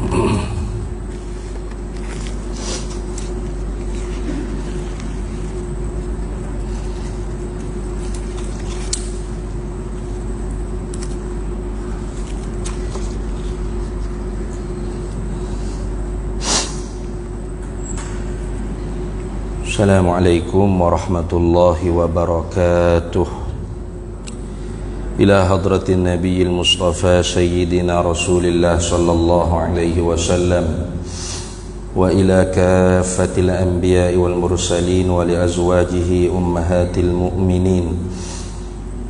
Assalamualaikum warahmatullahi wabarakatuh. Ila hadratin nabiyil mustafa sayyidina rasulillah sallallahu alaihi wasallam wa ila kaffatil anbiya'i wal mursalin wa li azwajihi ummahatil mu'minin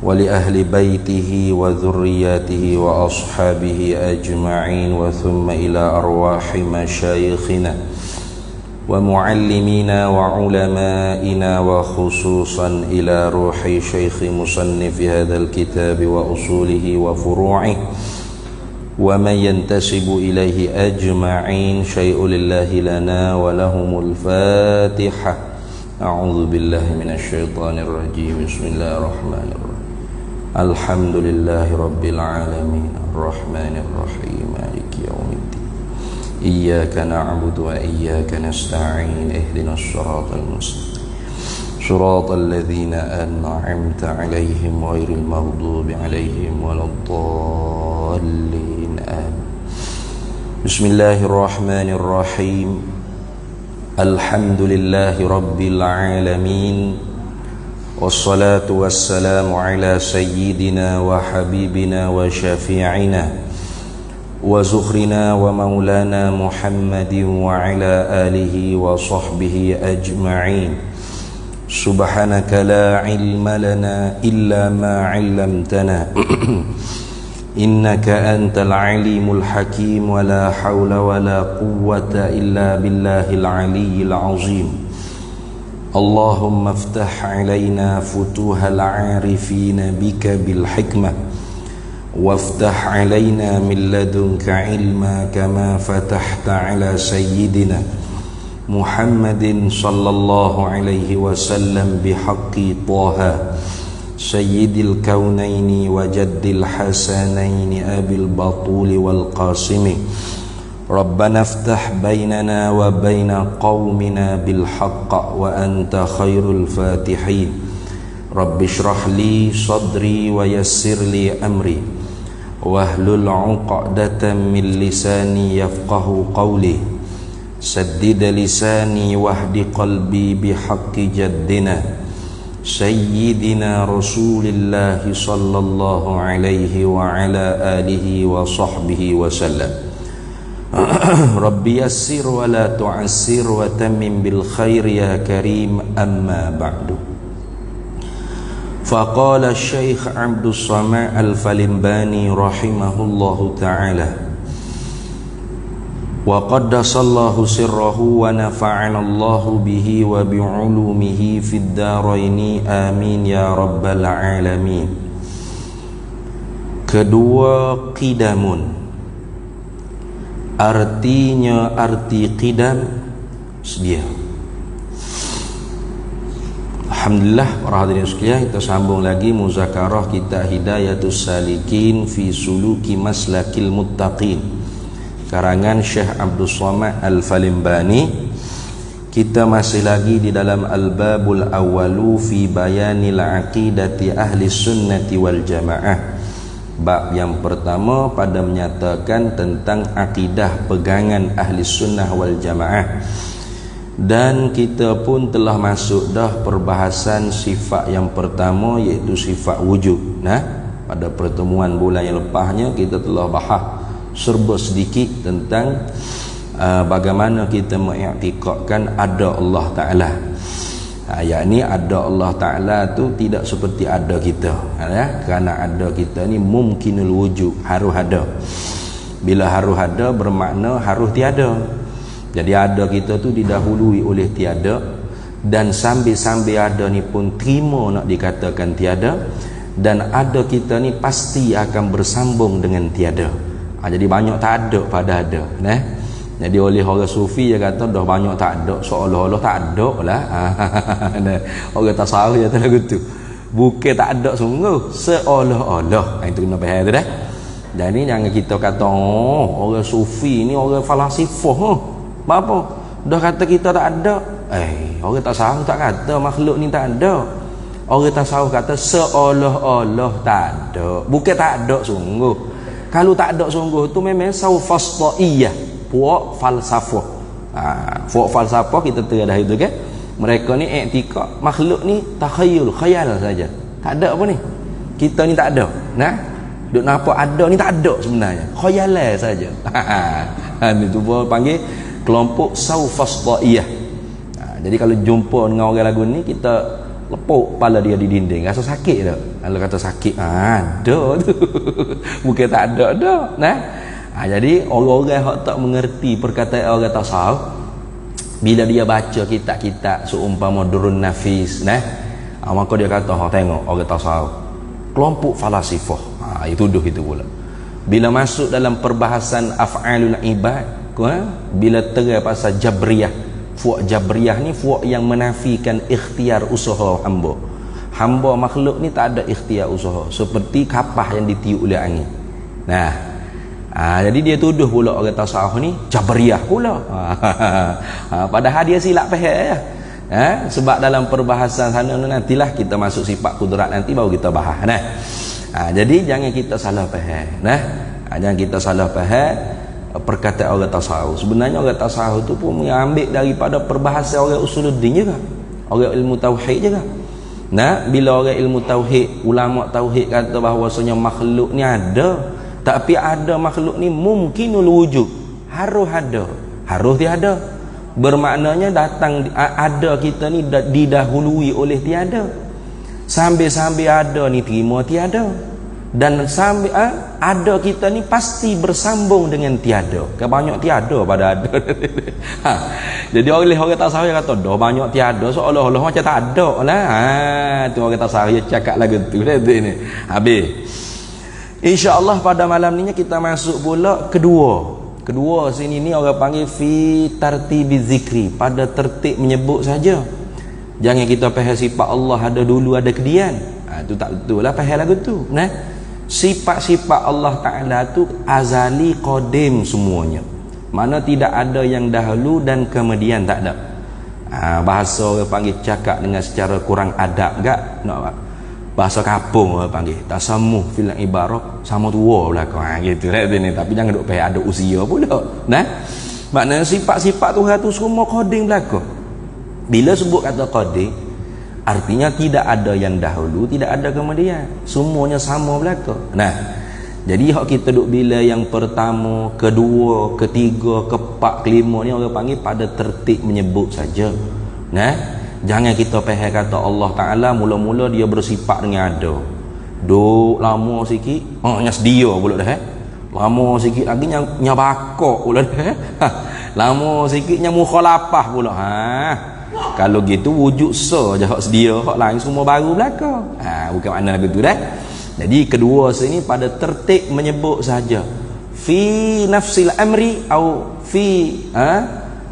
wa li ahli baitihi wa dhurriyyatihi wa ashabihi ajma'in wa thumma ila arwahi masyayikhina ومعلمينا وعلمائنا وخصوصا إلى روح شيخ مصنف هذا الكتاب وأصوله وفروعه ومن ينتسب إليه أجمعين شيء لله لنا ولهم الفاتحة. أعوذ بالله من الشيطان الرجيم. بسم الله الرحمن الرحيم. الحمد لله رب العالمين الرحمن الرحيم مالك يوم الدين إياك نعبد وإياك نستعين اهدنا الصراط المستقيم صراط الذين أنعمت عليهم غير المغضوب عليهم ولا الضالين آمين. بسم الله الرحمن الرحيم. الحمد لله رب العالمين والصلاة والسلام على سيدنا وحبيبنا وشفيعنا وزخرنا ومولانا محمد وعلى آله وصحبه أجمعين. سبحانك لا علم لنا إلا ما علمتنا إنك أنت العليم الحكيم ولا حول ولا قوة إلا بالله العلي العظيم. اللهم افتح علينا فتوح العارفين بك بالحكمة وافتح علينا من لدنك علما كما فتحت على سيدنا محمد صلى الله عليه وسلم بحق طه سيد الكونين وجد الحسنين أبي البطول والقاسم. ربنا افتح بيننا وبين قومنا بالحق وأنت خير الفاتحين. رب اشرح لي صدري ويسر لي أمري واحلل عقدة من لساني يفقه قولي سدد لساني واهد قلبي بحق جدنا سيدنا رسول الله صلى الله عليه وعلى آله وصحبه وسلم. رب يسر ولا تعسر وتمم بالخير يا كريم. أما بعد. فقال الشيخ عبد الصمد الفلمباني رحمه الله تعالى وقدس الله سره ونفعنا الله به وبعلومه في الدارين آمين يا رب العالمين. Kedua, qidamun. Artinya arti qidam sedia. Alhamdulillah, para hadirin sekalian, kita sambung lagi muzakarah kita Hidayatus Salikin fi Suluki Maslakil Muttaqin, karangan Syekh Abdul Somad Al-Falimbani. Kita masih lagi di dalam Al-Babul Awwalu fi Bayanil Aqidati Ahli Sunnati wal Jamaah. Bab yang pertama pada menyatakan tentang akidah pegangan Ahli Sunnah wal Jamaah. Dan kita pun telah masuk dah perbahasan sifat yang pertama, iaitu sifat wujud. Pada pertemuan bulan yang lepasnya kita telah bahas serba sedikit tentang bagaimana kita mengiktikadkan ada Allah Ta'ala. Yakni ada Allah Ta'ala tu tidak seperti ada kita, kerana ada kita ni mumkinul wujud, harus ada. Bila harus ada bermakna harus tiada. Jadi ada kita tu didahului oleh tiada, dan sambil-sambil ada ni pun terima nak dikatakan tiada, dan ada kita ni pasti akan bersambung dengan tiada. Jadi banyak tak ada pada ada. Jadi oleh orang sufi dia kata dah banyak tak ada, seolah-olah tak ada lah. Orang tasawuf dia tak lagu tu. Bukan tak ada sungguh, seolah-olah. Itu kena faham tu dah. Jadi jangan kita kata orang sufi ni orang falasifah. Apa? Dah kata kita tak ada. Orang tasawuf tak kata makhluk ni tak ada. Orang tasawuf kata seolah-olah tak ada. Bukan tak ada sungguh. Kalau tak ada sungguh tu memang saufasta'iyah, puak falsafah. Puak falsafah kita terdah itu kan. Mereka ni iktikad makhluk ni takhayyul, khayal saja. Tak ada apa ni. Kita ni tak ada. Nah, duk nampak ada ni tak ada sebenarnya. Khayalan saja. Ni tu panggil kelompok saufasta'iyah. Jadi kalau jumpa dengan orang lagu ni, kita lepuk kepala dia di dinding. Rasa sakit tak? Kalau kata sakit, ada tu. Bukan tak ada dah. Nah. Jadi orang-orang yang tak mengerti perkataan orang tasawuf, bila dia baca kitab-kitab seumpama Durrun Nafis, maka dia kata, tengok orang tasawuf kelompok falasifah. Itu tuduh itu pula. Bila masuk dalam perbahasan af'alul ibad, bila terai pasal Jabriyah, fuak Jabriyah ni fuak yang menafikan ikhtiar usaha hamba. Hamba makhluk ni tak ada ikhtiar usaha, seperti kapah yang ditiup oleh angin. Jadi dia tuduh pula orang tasawuf ni Jabriyah pula. Padahal dia silap faham ya. Sebab dalam perbahasan sana nantilah kita masuk sifat kudrat, nanti baru kita bahas. Jadi jangan kita salah faham. Jangan kita salah faham perkataan orang tasawuf. Sebenarnya orang tasawuf tu pun mengambil daripada perbahasan orang usuluddin juga, orang ilmu tauhid juga. Bila orang ilmu tauhid, ulama tauhid kata bahawasanya makhluk ni ada, tapi ada makhluk ni mungkinul wujud, harus ada, harus tiada. Bermaknanya datang ada kita ni didahului oleh tiada. Sambil-sambil ada ni terima tiada, dan sambil ada kita ni pasti bersambung dengan tiada. Banyak tiada pada ada. Jadi oleh orang tasawuf kata dah banyak tiada, seolah-olah macam tak ada lah. Tu orang tasawuf cakap lagu tu ni. Habis. InsyaAllah pada malam ni kita masuk pula kedua sini ni orang panggil fi tartibi zikri, pada tertib menyebut saja. Jangan kita faham sifat Allah ada dulu ada kemudian. Itu tak betul lah faham lagu tu. Sifat-sifat Allah Ta'ala tu azali qadim semuanya. Mana tidak ada yang dahulu dan kemudian tak ada. Bahasa orang panggil cakap dengan secara kurang adab gak? Bahasa kapung orang panggil tasamuh fil ibarat, sama tua belakang gitu lah ni. Tapi jangan duk payah ada usia pula. Maknanya sifat-sifat Tuhan tu semua qadim belakang. Bila sebut kata qadim, artinya tidak ada yang dahulu, tidak ada kemudian, semuanya sama belakang. Jadi hak kita duk bila yang pertama, kedua, ketiga, keempat, kelima ni orang panggil pada tertib menyebut saja. Jangan kita faham kata Allah Ta'ala mula-mula dia bersifat dengan ada. Duk lama sikit, nya sedia pula dah. Lama sikit lagi nya bakok pula dah. Lama sikit nya mukhalafah pula. Kalau gitu wujud saja hak sedia, hak lain semua baru belaka. Bukan makna lagu tu dah. Jadi kedua sini pada tertib menyebut saja. Fi nafsil amri au fi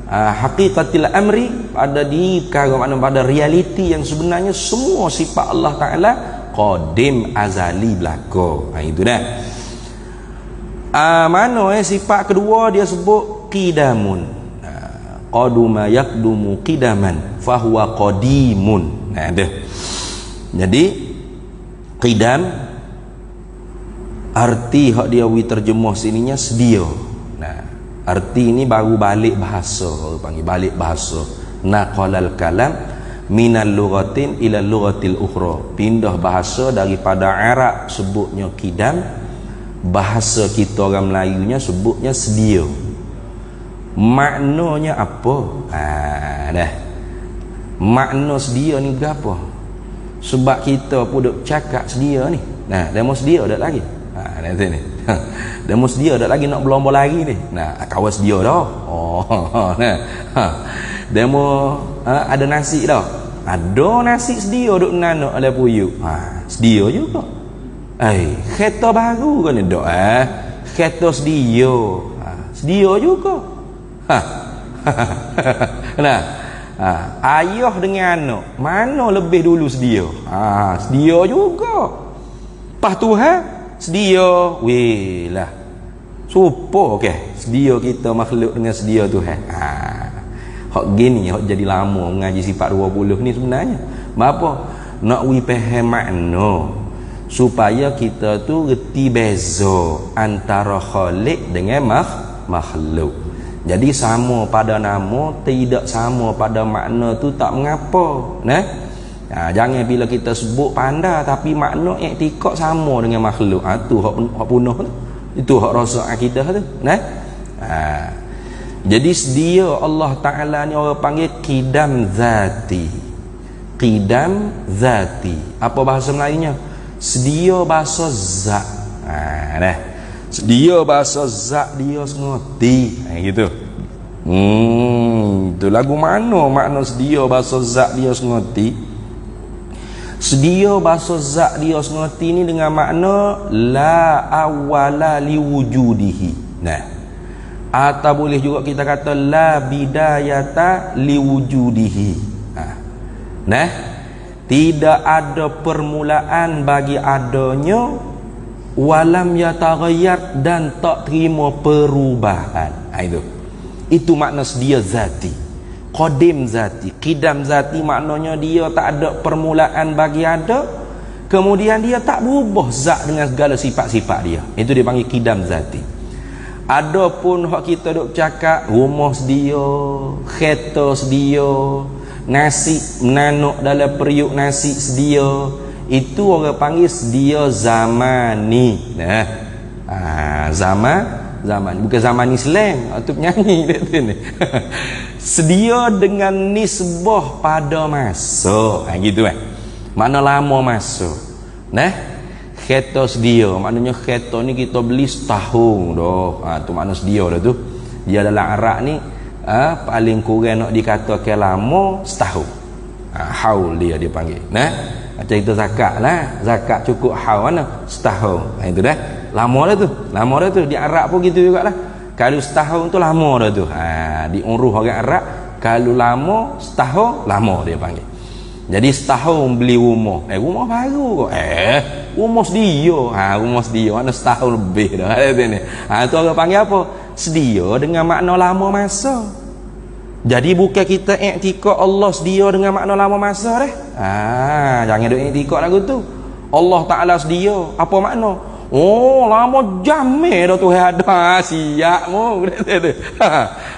haqiqatil amri, pada di makna pada realiti yang sebenarnya semua sifat Allah Ta'ala qadim azali belaka. Itu dah. Mana sifat kedua dia sebut qidamun. Qaduma yakdumu qidaman fahuwa qadimun. Jadi qidam arti hak dia terjemah sininya sedia. Arti ini baru balik bahasa, orang panggil balik bahasa. Naqalal kalam minal lughatin ila lughatil ukhra, pindah bahasa daripada Arab sebutnya qidam, bahasa kita orang Melayunya sebutnya sedia. Maknanya apa? Makna sedia ni apa? Sebab kita pun duk cakap sedia ni. Demo sedia dak lagi. Ni. Demo sedia dak lagi nak berlomba lagi ni. Kawan sedia dah. Demo ada nasi dah. Ada nasi sedia duk nanak ada puyuk. Sedia juga. Kereta baru kan dak kereta sedia. Sedia juga. Ayah dengan anak mana lebih dulu sedia? Sedia juga. Pas Tuhan sedia weh lah supo okey sedia kita makhluk dengan sedia Tuhan. Hak gini hak jadi lama mengaji sifat 20 ni sebenarnya apa nak wi faham makna supaya kita tu reti beza antara khaliq dengan makhluk. Jadi sama pada nama tidak sama pada makna tu tak mengapa nah. Jangan bila kita sebut pandai tapi makna iktikad sama dengan makhluk. Tu hak punah tu. Itu hak rasa akidah tu nah. Jadi sedia Allah Taala ni orang panggil qidam zati. Qidam zati. Apa bahasa Melayunya? Sedia bahasa zat. Nah. Sedia bahasa zat dia sengerti. Gitu. Tu lagu mana makna sedia bahasa zat dia sengerti? Sedia bahasa zat dia sengerti ni dengan makna la awwala liwujudihi. Nah. Atau boleh juga kita kata la bidayata liwujudihi. Nah. Tidak ada permulaan bagi adanya walam yataghayyar dan tak terima perubahan. Itu makna sedia zati. Qadim zati, qidam zati maknanya dia tak ada permulaan bagi ada, kemudian dia tak berubah zat dengan segala sifat-sifat dia. Itu dia panggil qidam zati. Adapun hak kita duk cakap rumah sedia, kereta sedia, nasi menanuk dalam periuk nasi sedia, itu orang panggil sedia zamani. Nah, zaman bukan zaman Islam atau penyanyi dia ni. Sedia dengan nisbah pada masa. Gitu kan. Mana lama masa. Nah, kereta sedia maknanya kereta ni kita beli setahun dah. Tu makna sedia dah tu. Dia dalam Arab ni paling kurang nak dikatakan lama setahun. Haul dia panggil. Nah, macam itu zakat lah. Zakat cukup haul mana? Setahun. Itu dah. Lama dah tu. Lama dah tu. Di Arab pun gitu jugalah. Kalau setahun tu lama dah tu. Di uruh orang Arab kalau lama setahun lama dia panggil. Jadi setahun beli rumah. Rumah baru kok. Rumah sedia. Rumah sedia mana setahun lebih dah. Tu orang panggil apa? Sedia dengan makna lama masa. Jadi bukan kita iktikad Allah sedia dengan makna lama masa dah. Jangan duk iktikad lagu tu. Allah Taala sedia. Apa makna? Oh, lama jamai dah tu ada. Siap mu.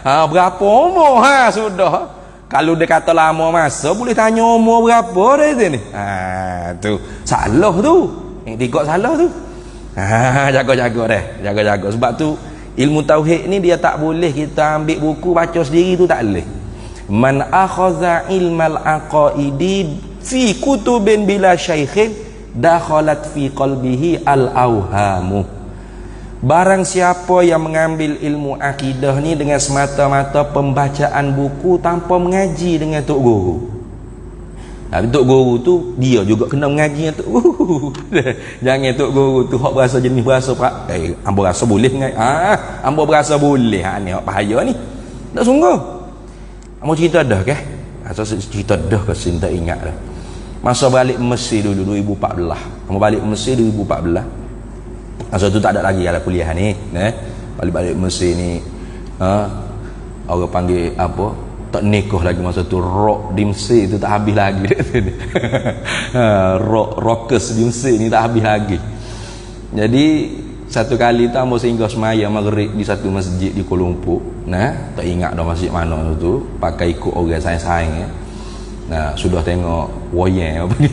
Berapa umur sudah. Kalau dia kata lama masa boleh tanya umur berapa dah ni. Tu salah tu. Iktikad salah tu. Jaga-jaga dah. Jaga-jaga sebab tu ilmu tauhid ni dia tak boleh kita ambil buku baca sendiri tu tak boleh. Man akhadha ilmal aqaidi fi kutubin bila syaikhin dakhalat fi qalbihi al-awhamu. Barang siapa yang mengambil ilmu akidah ni dengan semata-mata pembacaan buku tanpa mengaji dengan tok guru. Tok guru tu dia juga kena mengaji dengan tok guru. Jangan tok guru tu hak berasa jenis berasa ambo rasa boleh ngai. Ambo berasa boleh. Ni hak bahaya ni. Tak sungguh. Ambo cerita dah ke? Asal cerita dah ke sin tak ingat dah. Masa balik Mesir dulu 2014. Ambo balik Mesir 2014. Masa tu tak ada lagi ala kuliah ni, balik-balik Mesir ni orang panggil apa? Tak nikah lagi masa tu. Rock di Mesir tu tak habis lagi. Rockers di Mesir ni tak habis lagi. Jadi satu kali tu ambo singgah semaya maghrib di satu masjid di Kuala Lumpur. Tak ingat dah masjid mana tu, pakai ikut orang sayang-sayang sudah tengok wayang apa ni.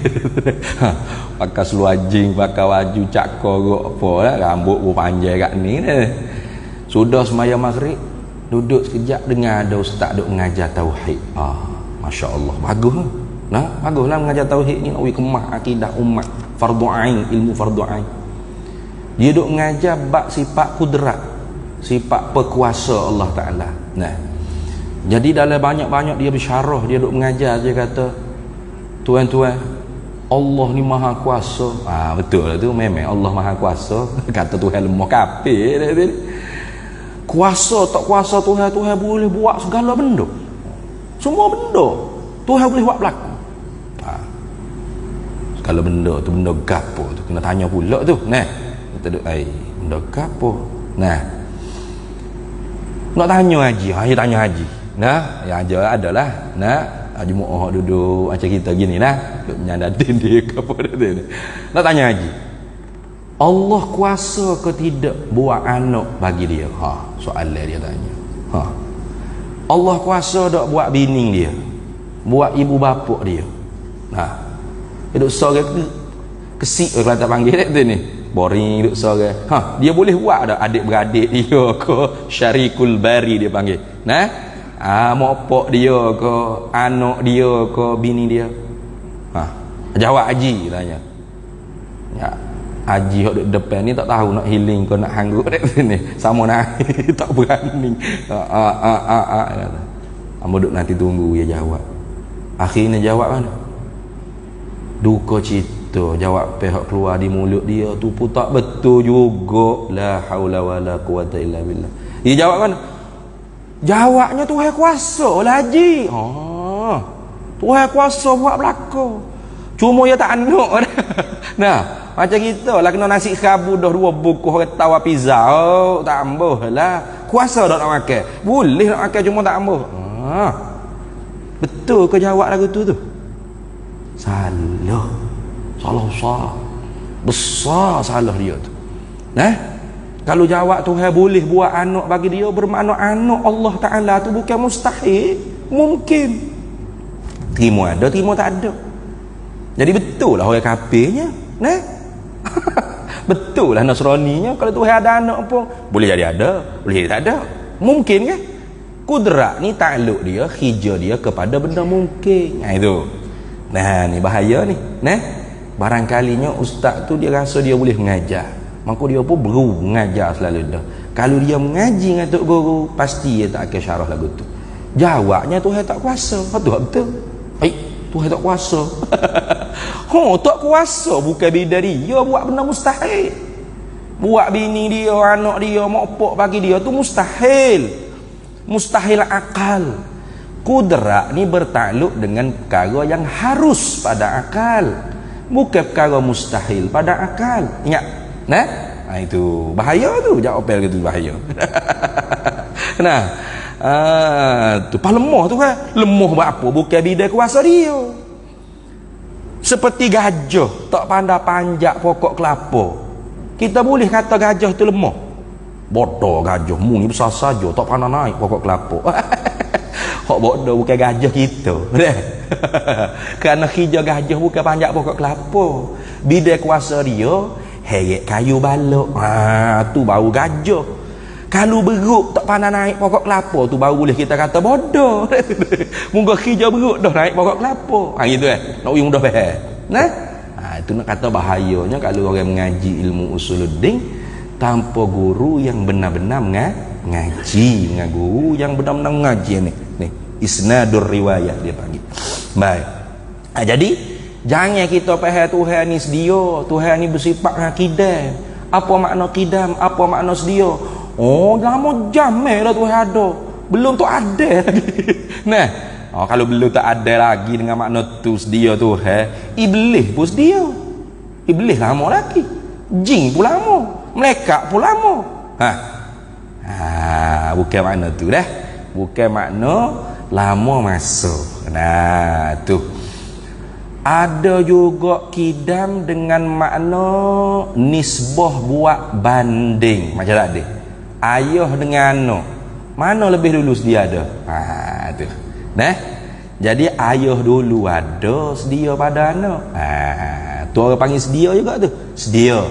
Pakai seluar jing, pakai baju cakar apa rambut pun panjang kat ni. Sudah semaya maghrib duduk sekejap dengar ada ustaz duk mengajar tauhid. Masya-Allah, bagus. Baguslah mengajar tauhid ni nak kemah akidah umat, fardu ain, ilmu fardu ain. Dia duk mengajar bab sifat kudrat, sifat berkuasa Allah Taala. Jadi dalam banyak-banyak dia bersyarah, dia duk mengajar, dia kata tuan-tuan, Allah ni maha kuasa. Betul lah tu, memang Allah maha kuasa. Kata Tuhan lemah kafir dia. Kuasa tak kuasa Tuhan boleh buat segala benda. Semua benda Tuhan boleh buat berlaku. Segala benda tu benda gapo tu kena tanya pula tu. kita duk benda apa. Nah, nak tanya haji, dia tanya haji. Nah, yang aja adalah Haji Mu'ah duduk macam kita gini duk menyadatin dia ke apa dia. Nak tanya haji, Allah kuasa ke tidak buat anak bagi dia? Soalan dia tanya. Allah kuasa tak buat bini dia, buat ibu bapa dia? Duduk sore kesik kalau tak panggil dia ni. Boring duduk sore. Dia boleh buat tak adik-beradik dia ke syarikul bari dia panggil. Mopok dia ke anak dia ke bini dia. Jawab haji tanya. Ya, haji hok duduk depan ni tak tahu nak healing ke nak hanggut dekat sini. Sama nak tak berani. Kata. Ambo duk nanti tunggu dia jawab. Akhirnya jawab mana? Duka cita. Jawab pihak keluar di mulut dia tu pun tak betul juga. La haula wala quwata illa billah. Dia jawab mana? Jawabnya Tuhan kuasa lah haji. Tuhan kuasa buat belaka. Cuma dia tak anak. Macam kita lah kena nasi khabu dah 2 buku orang tawa pizza. Tak ambuh lah. Kuasa tak nak makan. Boleh nak makan cuma tak ambuh. Betul ke jawab lagu tu? Salah. Besar salah dia tu. Kalau jawab Tuhan boleh buat anak bagi dia, bermakna anak Allah Ta'ala tu bukan mustahil, mungkin. Terima ada, terima tak ada. Jadi betul lah orang kafirnya. Betul lah Nasraninya. Kalau Tuhan ada anak pun boleh jadi ada, boleh jadi tak ada. Mungkin kan? Kudrat ni takluk dia, hijau dia kepada benda mungkin. Itu. Ni bahaya ni. Barangkalinya ustaz tu dia rasa dia boleh mengajar. Maka dia pun mengajar selalu dah. Kalau dia mengaji dengan tok guru, pasti dia tak akan syarah lagu tu. Jawabnya Tuhan tak kuasa. Betul. Tuhan tak kuasa. Tak kuasa bukan bidari. Dia buat benda mustahil. Buat bini dia, anak dia, mopok bagi dia tu mustahil. Mustahil akal. Kudrat ni bertakluk dengan perkara yang harus pada akal, bukan perkara mustahil pada akal. Ingat? Itu bahaya tu. Jawab apel gitu bahaya. Tu pas lemah tu kan. Lemah buat apa? Bukan bidai kuasa dia. Seperti gajah tak pandai panjat pokok kelapa. Kita boleh kata gajah tu lemah. Bodoh gajah mu ni besar saja tak pandai naik pokok kelapa. Hak bodoh bukan gajah kita. Kerana hijau gajah bukan panjat pokok kelapa. Bidai kuasa dia heret kayu balok. Tu baru gajah. Kalau beruk tak pandai naik pokok kelapa, tu baru boleh kita kata bodoh. Mungkin hijau beruk dah naik pokok kelapa. Gitu nak uyung dah faham. Itu nak kata bahayanya kalau orang mengaji ilmu usuluddin tanpa guru yang benar-benar ngaji, dengan guru yang benar-benar mengaji ni. Isnadur riwayah dia panggil. Baik. Jadi jangan kita faham Tuhan ni sedia, Tuhan ni bersifat akidah. Apa makna kidam? Apa makna sedia? Lama jamai lah Tuhan ada. Belum tu ada lagi. Kalau belum tak ada lagi dengan makna tu sedia Tuhan, iblis pun sedia. Iblis lama lagi. Jin pun lama. Malaikat pun lama. Bukan makna tu dah. Bukan makna lama masuk. Tu. Ada juga kidam dengan makna nisbah buat banding. Macam tadi. Ayah dengan anak. Mana lebih dulu sedia ada? Tu. Jadi ayah dulu ada sedia pada anak. Tu orang panggil sedia juga tu. Sedia.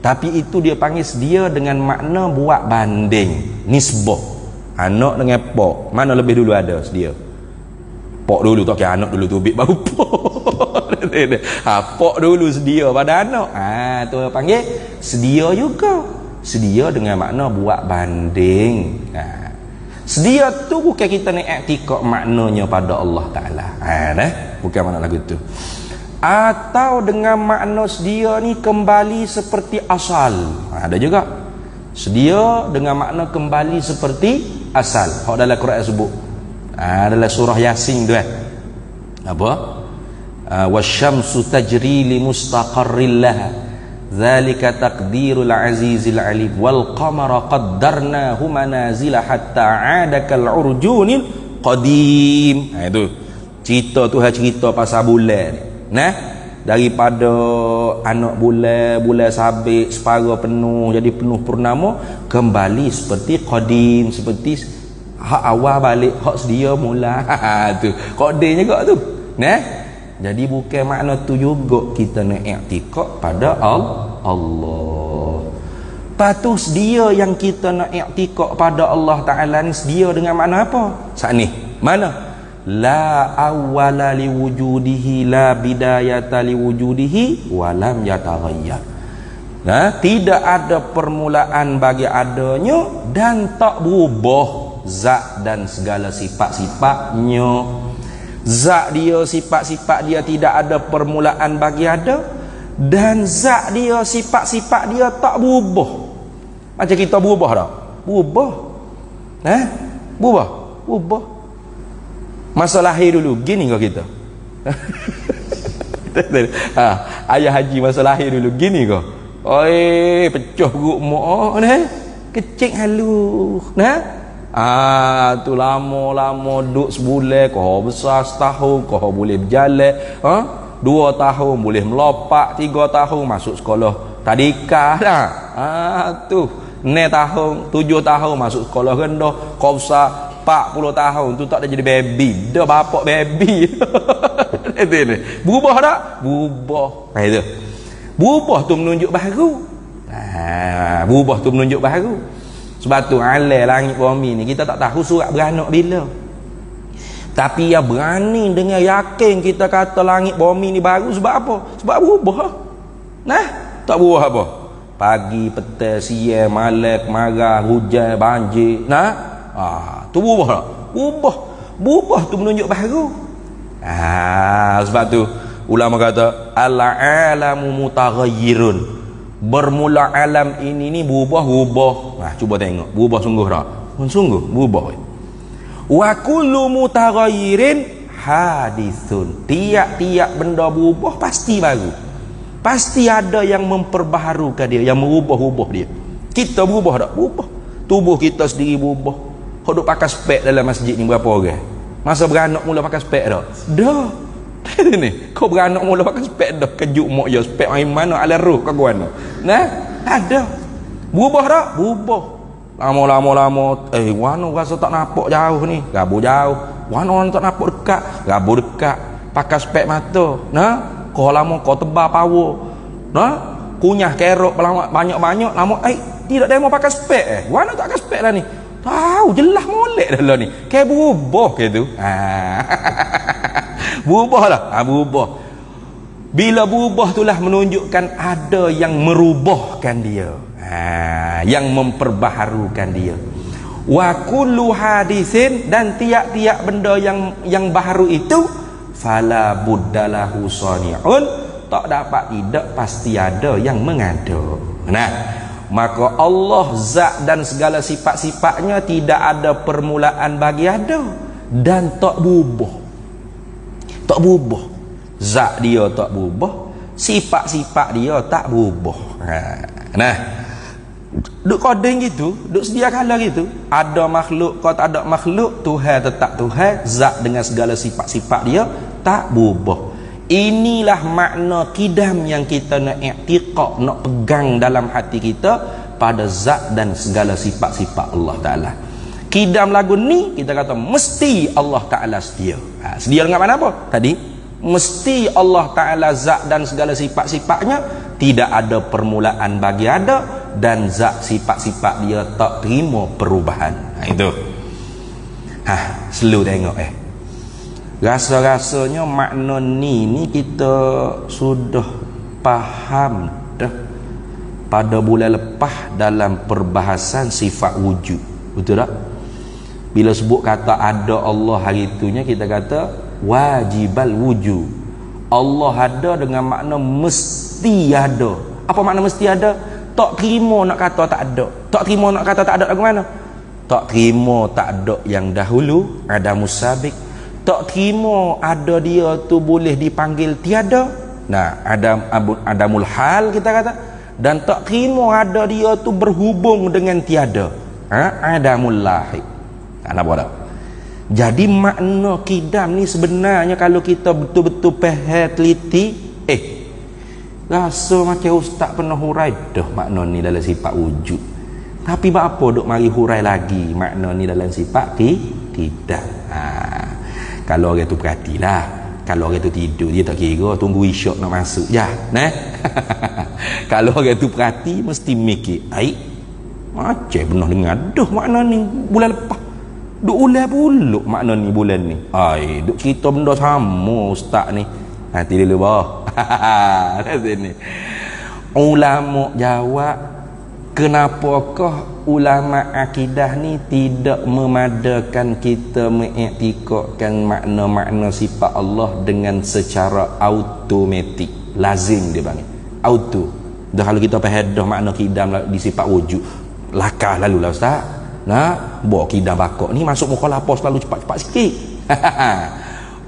Tapi itu dia panggil sedia dengan makna buat banding. Nisbah. Anak dengan pok. Mana lebih dulu ada sedia? Pok dulu tak kira anak dulu tu bik baru pok. Pok dulu sedia pada anak. Tu orang panggil sedia juga. Sedia dengan makna buat banding. Sedia tu bukan kita nak i'tikad maknanya pada Allah Ta'ala. Bukan makna lagu tu. Atau dengan makna sedia ni kembali seperti asal. Ada juga. Sedia dengan makna kembali seperti asal. Hak dalam Quran sebut. Dalam surah Yasin tu Apa? Wasyamsu tajri li mustaqarril laha Zalika taqdirul azizil alim wal qamara qaddarnahu manazila hatta 'ada kal urjunil qadim. Itu cerita Tuhan cerita pasal bulan ni. Nah, daripada anak bulan sabit separuh penuh jadi penuh purnama, kembali seperti qadim, seperti hak awal balik hak sedia mula. Tu qadim juga tu. Nah, jadi bukan makna tu juga kita nak i'tikad pada Allah. Patus dia yang kita nak i'tikad pada Allah Ta'ala ni sedia dengan makna apa? Saat ni mana? La awwala li wujudihi la bidayata li wujudihi wa lam yataghayyar. Nah, tidak ada permulaan bagi adanya dan tak berubah zat dan segala sifat-sifatnya. Zat dia, sifat-sifat dia tidak ada permulaan bagi ada, dan zat dia, sifat-sifat dia tak berubah. Macam kita berubah tak? Berubah. Berubah. Masa lahir dulu gini kau kita. Ayah haji masa lahir dulu gini kau. Oi, pecah perut mak ni. Kecil halus. Tu lama-lama duduk sebulan, kau besar setahun, kau boleh berjalan, 2 tahun boleh melompat, 3 tahun masuk sekolah tadika dah. Tu 6 tahun, 7 tahun masuk sekolah rendah, kau besar 40 tahun tu tak ada jadi baby, dah bapak baby. Berubah tak? Berubah. Itu. Berubah tu menunjuk baru. Berubah tu menunjuk baru. Sebab tu alam langit bumi ni kita tak tahu surat beranak bila. Tapi ya berani dengan yakin kita kata langit bumi ni baru sebab apa? Sebab berubah. Tak berubah apa? Pagi, petang, siang, malam, kemarau, hujan, banjir. Tu berubah tak? Berubah tu menunjuk baru. Sebab tu ulama kata al-alamu mutaghayyirun. Bermula alam ini ni berubah. Cuba tengok, berubah sungguh tak? Sungguh berubah. Wa kullu mutaghayyirin hadithun. Tiap-tiap benda berubah pasti baru. Pasti ada yang memperbaharukan dia, yang merubah-ubah dia. Kita berubah tak? Berubah. Tubuh kita sendiri berubah. Kau duk pakai spek dalam masjid ni berapa orang? Masa beranak mula pakai spek tak? Dah. Ni kau beranak mula pakai spek dah, kejut mak ya spek main mana ala roh kau mana. Ada. Berubah tak? Berubah. Lama. Wano rasa tak nampak jauh ni. Gabur jauh. Wano tak nampak dekat. Gabur dekat. Pakai spek mata. Kau lama kau tebal power. Kunyah kerok banyak-banyak lama. Tidak demo pakai spek Wano tak pakai spek lah ni. Tahu jelas molek dah lah ni. Kayak berubah ke tu. Berubah lah. Berubah. Bila berubah itulah menunjukkan ada yang merubahkan dia. Yang memperbaharukan dia. Wa kullu hadithin, dan tiap-tiap benda yang baharu itu fala buddalahu sani'un, tak dapat tidak pasti ada yang mengada. Maka Allah zat dan segala sifat-sifatnya tidak ada permulaan bagi ada dan tak berubah. Tak berubah. Zat dia tak berubah, sifat-sifat dia tak berubah. Duk kodeng gitu, duk sedia kala gitu. Ada makhluk kau tak ada makhluk, Tuhan tetap Tuhan, zat dengan segala sifat-sifat dia tak berubah. Inilah makna kidam yang kita nak i'tiqad, nak pegang dalam hati kita pada zat dan segala sifat-sifat Allah Ta'ala. Kidam lagu ni kita kata mesti Allah Ta'ala sedia. Sedia dengan mana apa? Tadi mesti Allah Ta'ala zat dan segala sifat-sifatnya tidak ada permulaan bagi ada, dan zat sifat-sifat dia tak terima perubahan. Itu selalu tengok rasa-rasanya makna ni kita sudah faham dah pada bulan lepas dalam perbahasan sifat wujud. Betul tak? Bila sebut kata ada Allah hari itunya kita kata wajibal wujud. Allah ada dengan makna mesti ada. Apa makna mesti ada? Tak terima nak kata tak ada. Tak terima nak kata tak ada lagu mana? Tak terima tak ada yang dahulu, ada musabik. Tak terima ada dia tu boleh dipanggil tiada. Adamul hal kita kata. dan tak terima ada dia tu berhubung dengan tiada. Adamullahi. Apa dah? Jadi makna kidam ni sebenarnya kalau kita betul-betul faham teliti, rasa macam ustaz pernah hurai dah makna ni dalam sifat wujud. Tapi apa duk mari hurai lagi makna ni dalam sifat kidam. Kalau orang tu perhatilah. Kalau orang tu tidur dia tak kira, tunggu isyak nak masuk je. Kalau orang tu perhati mesti mikir, macam pernah dengar dah makna ni bulan lepas. Duk ulang puluk makna ni bulan ni. Duk cerita benda sama ustaz ni. Hati dulu bah. Sini. Ulama jawab, kenapakah ulama akidah ni tidak memadakan kita mengiktikadkan makna-makna sifat Allah dengan secara automatik, lazim dia panggil auto. Dah kalau kita faham dah makna kidam di sifat wujud, lakah lalu lah ustaz. Bawa kidam bakok ni masuk mukhalafah selalu cepat-cepat sikit.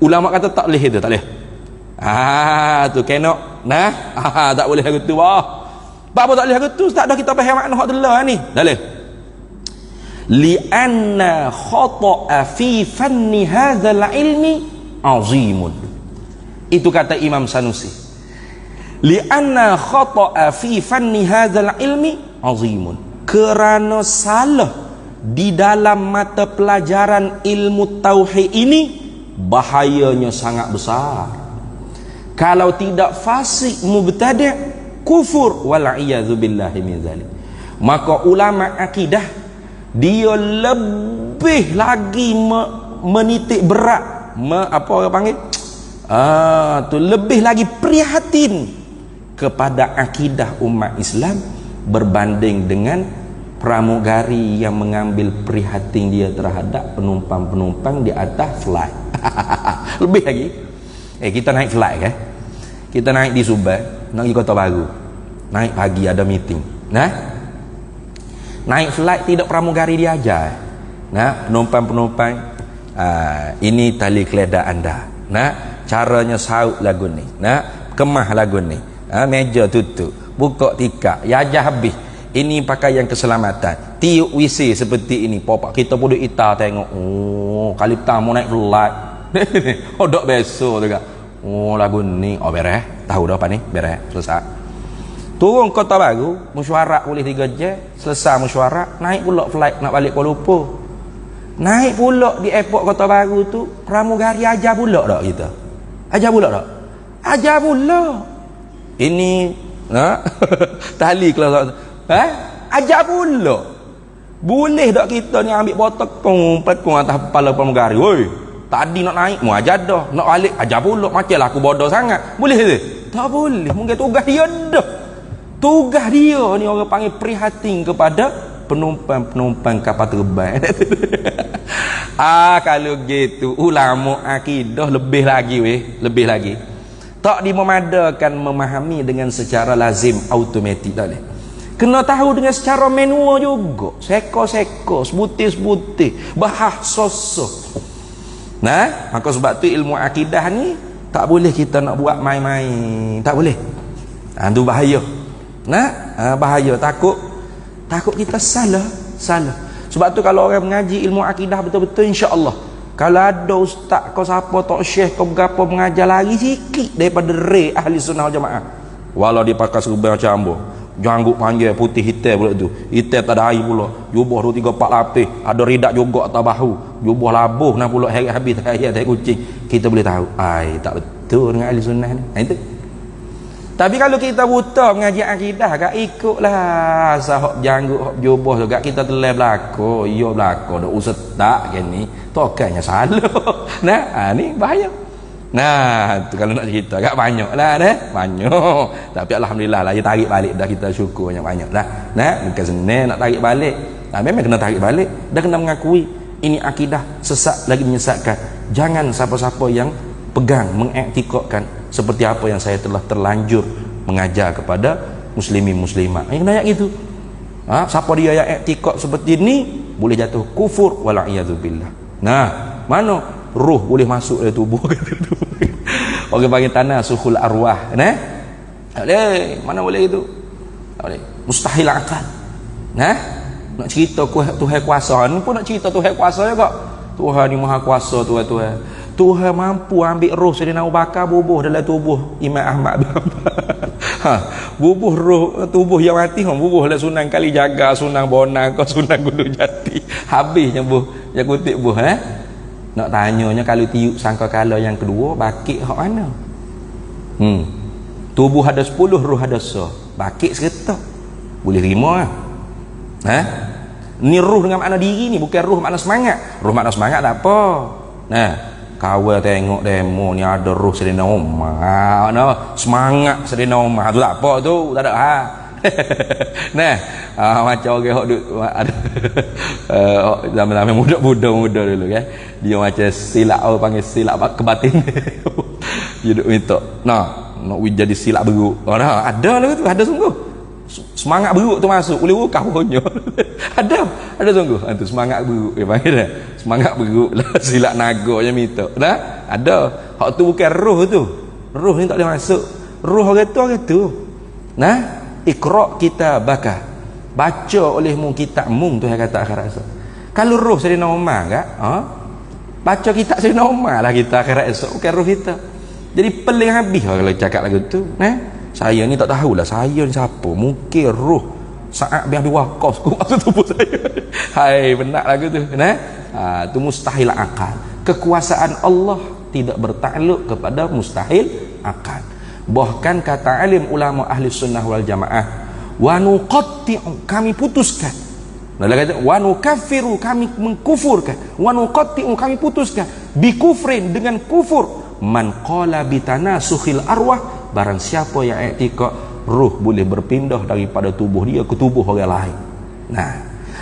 Ulama kata tak boleh itu, tak boleh. Tu kenok. Tak boleh lagu tu bah. Apa tak boleh tu ustaz, dah kita faham makna hak telah ni. Dah boleh. Li'anna khata'a fi fanni hadzal ilmi azimun. Itu kata Imam Sanusi. Li'anna khata'a fi fanni hadzal ilmi azimun. Kerana salah di dalam mata pelajaran ilmu tauhid ini bahayanya sangat besar. Kalau tidak fasik mubtadi' kufur wal'iyadzu billahi min zalik. Maka ulama akidah dia lebih lagi menitik berat, apa orang panggil tu lebih lagi prihatin kepada akidah umat Islam berbanding dengan pramugari yang mengambil prihatin dia terhadap penumpang-penumpang di atas flight. Lebih lagi kita naik flight kan, kita naik di Subang nak pergi Kota Baru, naik pagi ada meeting, naik flight tidak pramugari diajar, penumpang-penumpang, ini tali keledar anda, caranya saut lagu ni, kemah lagu ni, meja tutup, buka tikar, ajar habis, ini pakaian keselamatan, tiup WC seperti ini. Popak kita pun duk ita tengok, kali pertama naik flight dok besok juga, lagu ni beres. Tahu dah apa ni? Beres, selesai. Turun Kota Baru, mesyuarat boleh 3 jam, selesai mesyuarat, naik pula flight nak balik Kuala Lumpur. Naik pula di airport Kota Baru tu, pramugari ajar pula tak kita? Ajar pula tak? Ajar pula. Ini tali kelas. Ajar pula. Boleh tak kita ni ambil botol pelakon atas kepala pramugari? Woi, tadi nak naik mu ajar dah, nak balik ajar pula. Macamlah aku bodoh sangat. Boleh ke? Tak boleh. Mungkin tugas dia dah. Tugas dia ni orang panggil prihatin kepada penumpang-penumpang kapal terbang. Kalau gitu ulama akidah lebih lagi lebih lagi. Tak dimemadakan memahami dengan secara lazim automatik tak boleh. Kena tahu dengan secara manual juga. Seko-seko, sebutir-sebutir, bahasa sosok. Maka sebab tu ilmu akidah ni tak boleh kita nak buat main-main, tak boleh. Itu bahaya. Bahaya, takut kita salah. Sebab tu kalau orang mengaji ilmu akidah betul-betul, insya-Allah kalau ada ustaz kau siapa tok syekh kau berapa mengajar lari sikit daripada ahli sunnah wal jamaah. Walau dia pakai serban macam ambo, janggut panjang putih hitam pula tu, hitam tak ada air pula, jubah 2 3 4 lapis, ada ridak juga atas bahu, jubah labuh nak pula habis hayat kucing, kita boleh tahu tak betul dengan ahli sunnah ni. Itu. Tapi kalau kita buta mengaji akidah gak ikutlah sahab janggut hok jubah juga kita telah belako, iya belako dak usah tak gini, tokannya salah. Ni bahaya. Tu kalau nak cerita agak banyaklah banyak. Tapi alhamdulillah lah dia tarik balik dah, kita syukur banyak dah. Bukan senang nak tarik balik. Memang kena tarik balik, dah kena mengakui ini akidah sesat lagi menyesatkan. Jangan siapa-siapa yang pegang mengiktikadkan seperti apa yang saya telah terlanjur mengajar kepada muslimin muslimat. Kena ayat gitu. Siapa dia yang iktikad seperti ini boleh jatuh kufur wal'iyadzu billah. Mana roh boleh masuk dalam tubuh. Orang panggil tanah suhul arwah. Mana boleh itu? Tak boleh. Mustahil akal. Nah, nak cerita Tuhan kuasa ni pun nak cerita Tuhan kuasa juga. Tuhan ni maha kuasa, Tuhan mampu ambil roh Sayyidina Abu Bakar bubuh dalam tubuh Imam Ahmad bin Hanbal. Bubuh roh tubuh yang mati bubuh dalam Sunan Kalijaga, Sunan Bonang, Sunan Gunung Jati. Habis nyembuh yang kutip buh Nak tanyanya kalau tiup sangka kala yang kedua bakit hak mana? Tubuh ada 10, roh ada 100. Bakit seketak. Boleh terima lah. Ni ruh dengan makna diri ni, bukan ruh makna semangat. Ruh makna semangat tak apa. Nah, kawal tengok demo ni ada ruh Sayyidina Umar. Semangat Sayyidina Umar tu tak apa tu, tak ada Nah, macam orang hok duk ada zaman-zaman muda dulu kan. Dia macam silap, orang panggil silap kebatin. Dia duk minta. Nak jadi silap beruk. Ada lah tu, ada sungguh. Semangat beruk tu masuk boleh buka punya. ada sungguh tu semangat beruk dia panggil dah. Semangat beruk lah silap naga je minta dah ada. Hak tu bukan roh tu, roh ni tak boleh masuk. Roh orang tu nah, iqra kitabaka, baca olehmu kitabmu tu yang kata akhirat esok. Kalau roh Sayyidina Umar kan baca kitab Sayyidina Umar lah kita akhirat esok, bukan roh kita. Jadi peling habis kalau cakap lagu tu nah. Saya ni tak tahulah saya ni siapa. Mungkin roh Sa'ad bin Abi Waqqas masuk tubuh saya. Hai, benar lagu tu. Tu mustahil akal. Kekuasaan Allah tidak bertakluk kepada mustahil akal. Bahkan kata alim ulama ahli sunnah wal jamaah, wa nuqatti'u, kami putuskan. Dalam kata wa nukaffiru, kami mengkufurkan. Wa nuqatti'u, kami putuskan. Bi kufrin, dengan kufur. Man qala bitanasukhil arwah, barang siapa yang i'tikad ruh boleh berpindah daripada tubuh dia ke tubuh orang lain. Nah,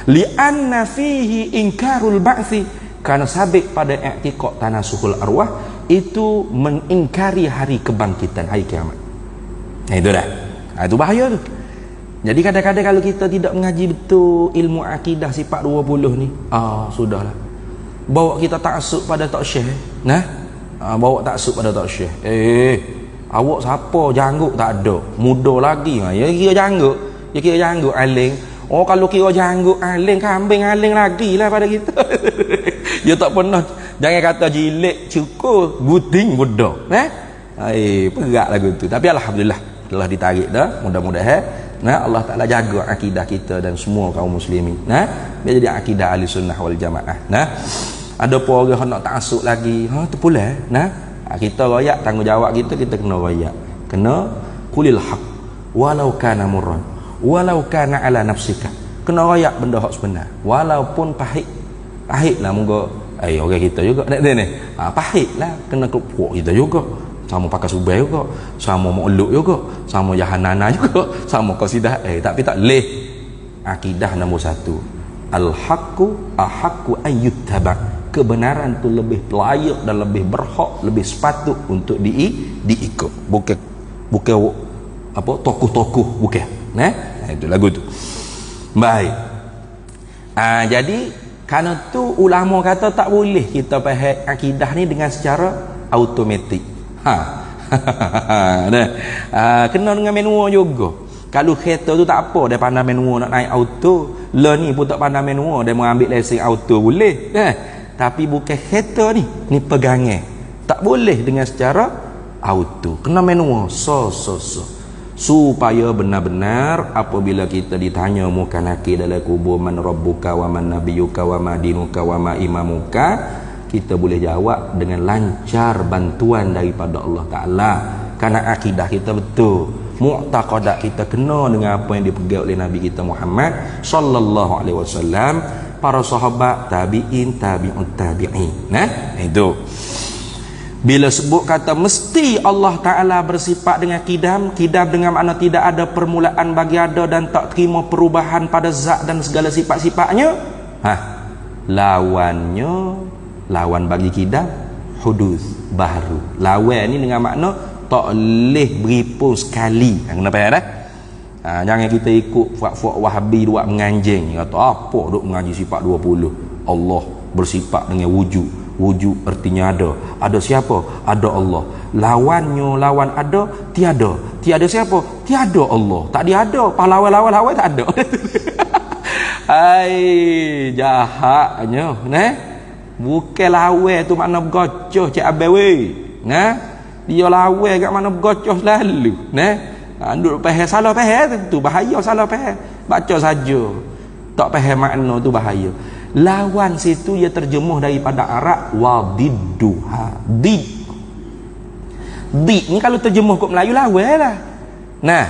li'anna fihi inkarul ba'thi, karena sabit pada i'tikad tanasukhul arwah itu mengingkari hari kebangkitan, hari kiamat. Itu dah. Itu bahaya tu. Jadi kadang-kadang kalau kita tidak mengaji betul ilmu akidah sifat 20 ni, sudahlah. Bawa kita taksub pada Tok Syekh. Bawa taksub pada Tok Syekh. Awak siapa? Janggut tak ada. Muda lagi. Ya kira janggut. Ya kira janggut aling. Kalau kira janggut aling, kambing aling lagi lah pada kita. Dia tak pernah. Jangan kata jilik cukur guting muda. Perak lagu tu. Tapi alhamdulillah telah ditarik dah. Mudah-mudahan Allah Ta'ala jaga akidah kita dan semua kaum muslimin. Biar jadi akidah ahli sunnah wal jamaah. Ada pun orang nak ta'asuk lagi. Tu pula. Kita royak, tanggungjawab kita kena royak. Kena qulil haq walau kana murran walau kana ala nafsika. Kena royak benda hak sebenar walaupun pahit. Pahitlah moga orang kita juga ni. Pahit lah kena keluar kita juga. Sama pakai subai juga, sama mauluk juga, sama jahanana juga, sama qasidah tapi tak leh. Akidah nombor 1. Al-haqqu ahaqqu ayyuttaba. Kebenaran tu lebih layak dan lebih berhak, lebih sepatut untuk diikut. Bukan apa tokoh-tokoh, bukan. Itu lagu tu. Baik. Jadi kerana tu ulama kata tak boleh kita faham akidah ni dengan secara automatik. Kena dengan manual juga. Kalau kereta tu tak apa dia pandai manual nak naik auto, ni pun tak pandai manual dia mengambil lesen auto boleh. Tapi bukan kereta ni pegangan. Tak boleh dengan secara auto. Kena manual. Supaya benar-benar apabila kita ditanya muka nakir dalam kubur man rabbuka wa man nabiyuka wa ma dinuka wa ma imamuka, kita boleh jawab dengan lancar bantuan daripada Allah Ta'ala. Kerana akidah kita betul, mu'taqadat kita kena dengan apa yang dipegang oleh Nabi kita Muhammad sallallahu alaihi wasallam, para sahabat, tabi'in, tabi'ut tabi'in. Itu. Bila sebut kata mesti Allah Ta'ala bersifat dengan kidam dengan makna tidak ada permulaan bagi ada dan tak terima perubahan pada zat dan segala sifat-sifatnya. Lawan bagi kidam hudus, baru. Lawan ni dengan makna tak boleh beripun sekali. Kenapa ya dah? Jangan kita ikut fuak-fuak Wahabi buat menganjing. Kata apa duk mengaji sifat 20. Allah bersifat dengan wujud. Wujud artinya ada. Ada siapa? Ada Allah. Lawannya lawan ada tiada. Tiada siapa? Tiada Allah. Tak ada. Pahlawan-lawan tak ada. Ai, jahatnya, nah. Bukan lawan tu makna bergocoh cik abai. Nah. Dia lawan kat mana bergocoh selalu. Nah. Duduk faham salah faham tu bahaya, salah faham. Baca saja. Tak faham makna tu bahaya. Lawan situ ia terjemuh daripada Arab wadidduha. Did ni kalau terjemuh ke Melayu lawan lah. Nah,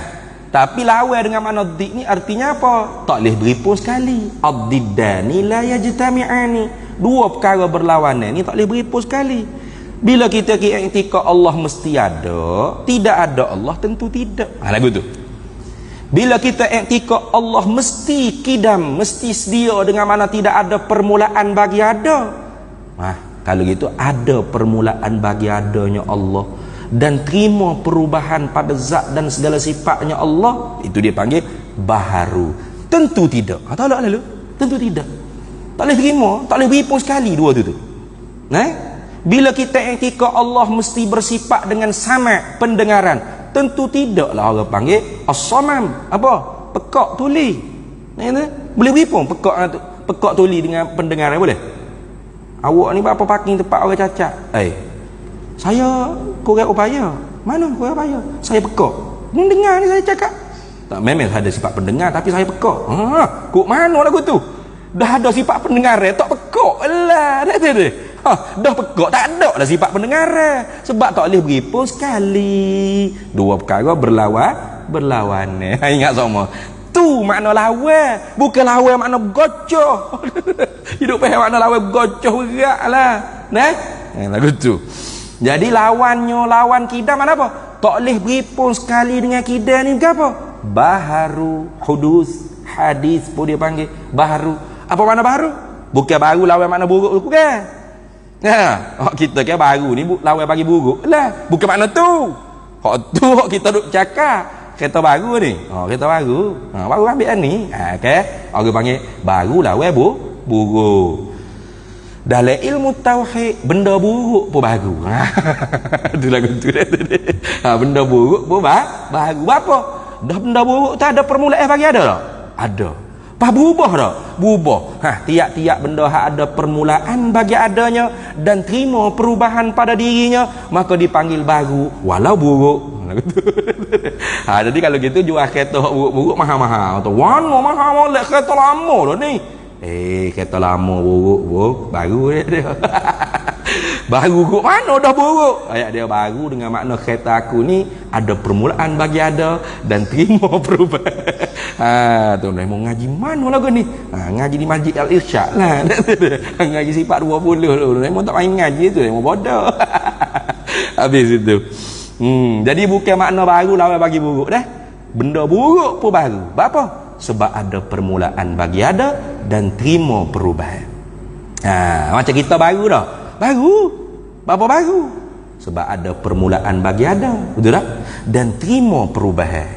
tapi lawan dengan makna did ni artinya apa? Tak boleh beripun sekali. Ad-diddani la yajtami'ani. Dua perkara berlawanan ni tak boleh beripun sekali. Bila kita i'tikad Allah mesti ada, tidak ada Allah tentu tidak. Lagu tu. Bila kita i'tikad Allah mesti kidam, mesti sedia dengan mana tidak ada permulaan bagi ada. Kalau gitu ada permulaan bagi adanya Allah dan terima perubahan pada zat dan segala sifatnya Allah, itu dia panggil baharu. Tentu tidak. Tahu tak lalu? Tentu tidak. Tak boleh terima, tak boleh beripun sekali dua tu. Bila kita i'tikad Allah mesti bersifat dengan sama pendengaran, tentu tidaklah orang panggil as-samam. Apa? Pekak tuli. Boleh beripun pekak tuli dengan pendengaran boleh? Awak ni berapa parking tempat orang cacat? Saya kurang upaya. Mana kurang upaya? Saya pekak. Dengar ni saya cakap. Tak, memang ada sifat pendengar tapi saya pekak. Kok mana lagu tu? Dah ada sifat pendengar tak pekak lah. Dah pekak tak ada lah sifat pendengar. Sebab tak boleh beripun sekali. Dua perkara berlawan. Ingat semua. Tu makna lawan. Bukan lawan makna gocoh. Hidup faham makna lawan gocoh berat lah. Lagu tu. Jadi lawan kidam mana apa? Tak boleh beripun sekali dengan kidam ni apa? Baharu, hudus, hadis pun dia panggil baharu. Apa makna baharu? Bukan baru lawan makna buruk tu bukan. Kita kan baru ni lawan bagi buruk lah. Bukan makna tu. Tu kita duk cakap kereta baru ni. Kereta baru. Baru ambil ni. Okay. Orang panggil baru lawan buruk. Dalam ilmu tauhid benda buruk pun baru. Tu lagu tu. Benda buruk pun baru. Apa? Dah benda buruk tak ada permulaan bagi ada tak? Ada. Pas berubah tak? Berubah. Tiap-tiap benda ada permulaan bagi adanya dan terima perubahan pada dirinya, maka dipanggil baru walau buruk. Jadi kalau gitu jual kereta buruk-buruk mahal-mahal. Wan mahal molek kereta lama dah ni. Kereta lama buruk baru dia. Baru kok mana dah buruk. Ayat dia baru dengan makna kereta aku ni ada permulaan bagi ada dan terima perubahan. Tu dah mau ngaji mana lagu ni? Ngaji di Masjid Al-Irsyad lah. Ngaji sifat 20 tu. Memang tak main ngaji tu, memang bodoh. Habis itu. Jadi bukan makna baru lawan bagi buruk dah. Benda buruk pun baru. Apa? Sebab ada permulaan bagi ada dan terima perubahan. Macam kita baru dah. Baru. Apa baru? Sebab ada permulaan bagi ada. Betul tak? Dan terima perubahan.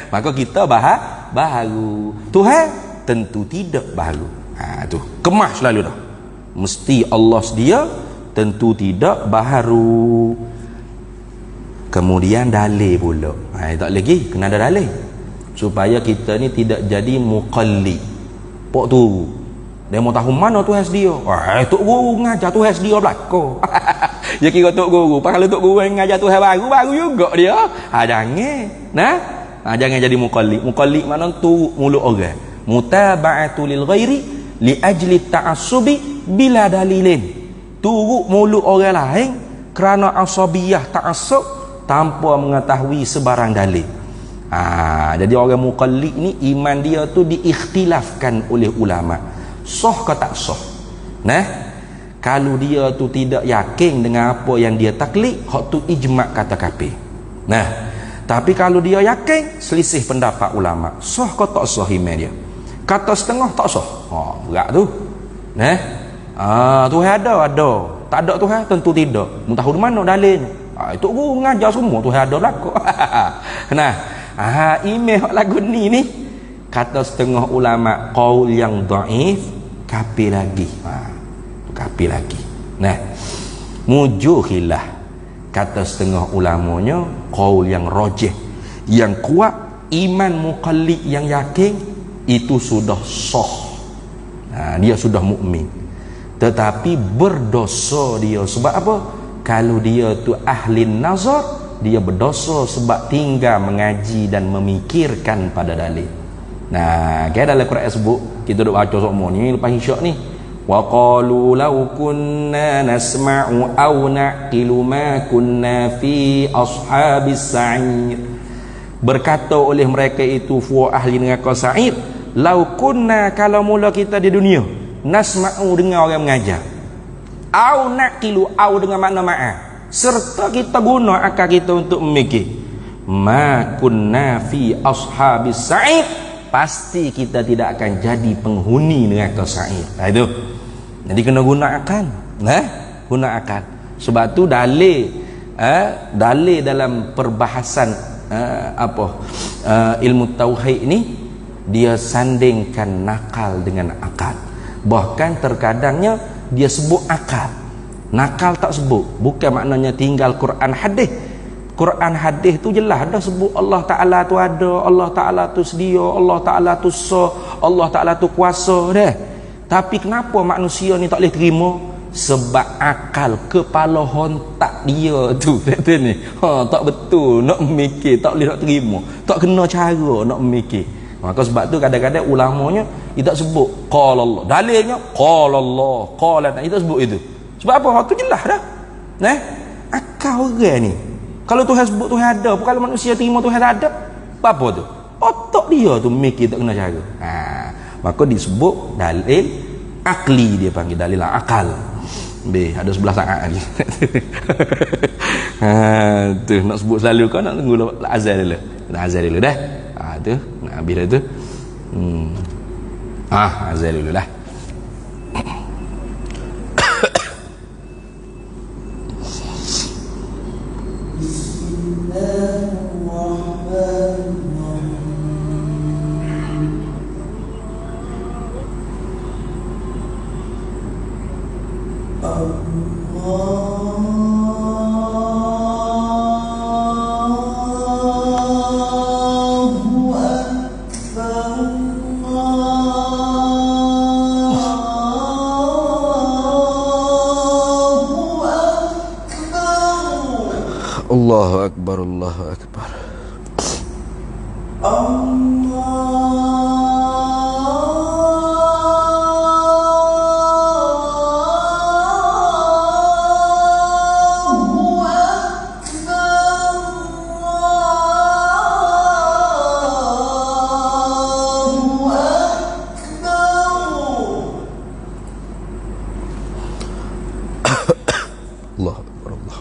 Maka kita baru. Tuhan tentu tidak baru. Tu. Kemas selalu dah. Mesti Allah sedia, tentu tidak baharu. Kemudian dalil pula. Tak lagi kena ada dalil. Supaya kita ni tidak jadi muqallid. Pok tu dia mau tahu mana Tuhan sedia. Tok guru ngajar Tuhan sedia belaka. Dia kira tok guru. Kalau tok guru ngajar Tuhan baru juga dia. Jangan. Jangan jadi muqallid. Muqallid makna tu mulut orang. Mutaba'atu lil ghairi li ajli ta'assubi bila dalilin. Turut mulut orang lain kerana asabiyah ta'assub tanpa mengetahui sebarang dalil. Jadi orang muqallid ni iman dia tu diikhtilafkan oleh ulama. Sah ke tak sah? Kalau dia tu tidak yakin dengan apa yang dia taklid, hak tu ijma' kata kafir. Tapi kalau dia yakin, selisih pendapat ulama. Sah ke tak sah iman dia? Kata setengah tak sah. Berat tu. Tuhan ada. Tak ada Tuhan tentu tidak. Mu tahu di mana dalil? Itu guru mengajar semua Tuhan ada belaka. Imeh lagu ni kata setengah ulama qaul yang dhaif kafir lagi. Kafir lagi. Mujuhilah Kata setengah ulamanya, qaul yang rajih, yang kuat, iman muqallid yang yakin itu sudah sah. Dia sudah mukmin. Tetapi berdosa dia sebab apa? Kalau dia tu ahli nazar, dia berdosa sebab tinggal mengaji dan memikirkan pada dalil. Kayak dalam Quran sebut, kita duk baca semua ni lepas isyak ni, wa qalu law kunna nasma'u aw naqilu ma kunna fi ashabis sa'ir. Berkata oleh mereka itu fu ahli neraka sa'ir, law kunna, kalau mula kita di dunia, nasma'u dengar orang mengajar, au naqilu, au dengan makna ma'ah, serta kita guna akal kita untuk memikir, ma kunna fi ashabis sa'ir, pasti kita tidak akan jadi penghuni neraka sa'ir. Itu jadi kena guna akal, guna akal. Sebab tu dalil dalam perbahasan ilmu tauhid ni, dia sandingkan nakal dengan akal. Bahkan terkadangnya dia sebut akal, nakal tak sebut. Bukan maknanya tinggal Quran hadis. Quran hadis tu jelas dah sebut Allah Ta'ala tu ada, Allah Ta'ala tu sedia, Allah Ta'ala tu sah, Allah Ta'ala tu kuasa dah. Tapi kenapa manusia ni tak boleh terima? Sebab akal kepala hontak dia tu ni tak betul nak memikir, tak boleh nak terima, tak kena cara nak memikir. Maka sebab tu kadang-kadang ulamanya dia tak sebut qala Allah, dalilnya qala Allah, qala, dia tak sebut itu. Sebab apa? Tu jelas dah. Akal orang ni, kalau Tuhan sebut Tuhan ada, kalau manusia terima Tuhan tak ada, apa tu? Otak dia tu mikir tak kena cara. Maka disebut dalil akli, dia panggil dalil akal. Ada 11 saat lagi. Tu nak sebut selalu, kau nak tunggu azan dulu. Nak azan dulu dah. Tu nak habis dah tu. Azan dulu lah. Allahu Akbar, Allahu Akbar. Allah Akbar, Allah.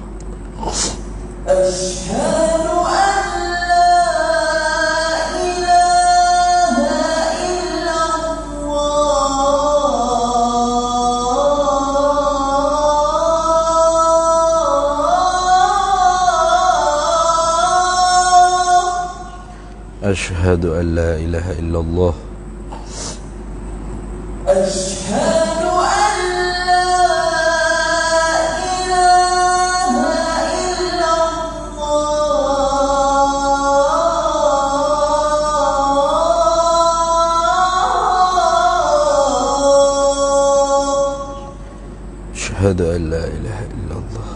أشهد أن لا إله إلا الله. أشهد أن لا إله إلا الله. أشهد أشهد أن لا إله إلا الله.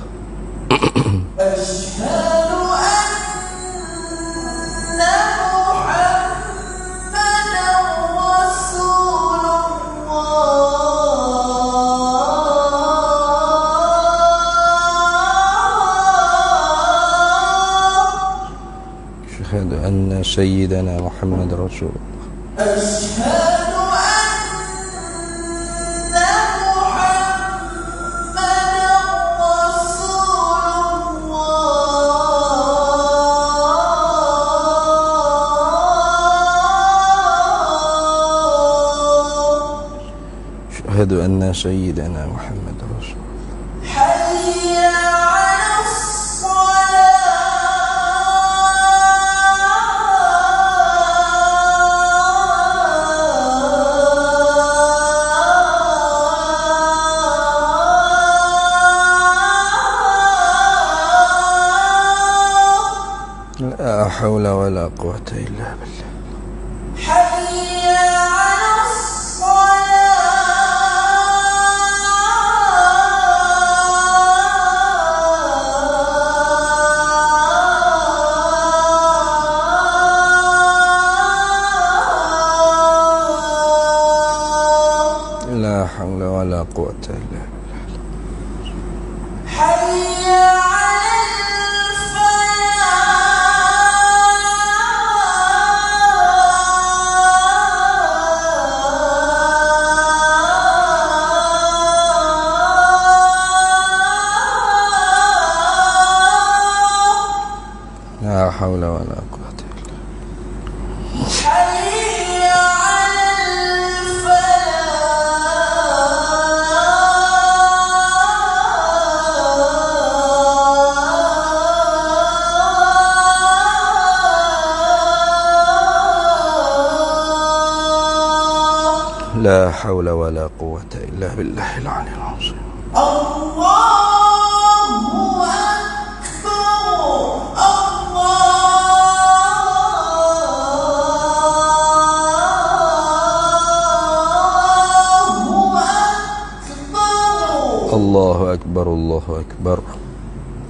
أشهد أن محمدا رسول الله. أشهد أن سيدنا محمد رسول الله. أشهد أشهد أن سيدنا محمد رسول الله. حي على الصلاة. La haula wala quwwata illa billah. Hayya 'alas salah. La haula wala quwwata illa billah. Hayya 'alal falah. La haula wala quwwata illa Hayya 'alal falah. La haula wala quwwata illa billahil aliyyil azim. Allahu Akbar. Allahu akbar, Allahu akbar.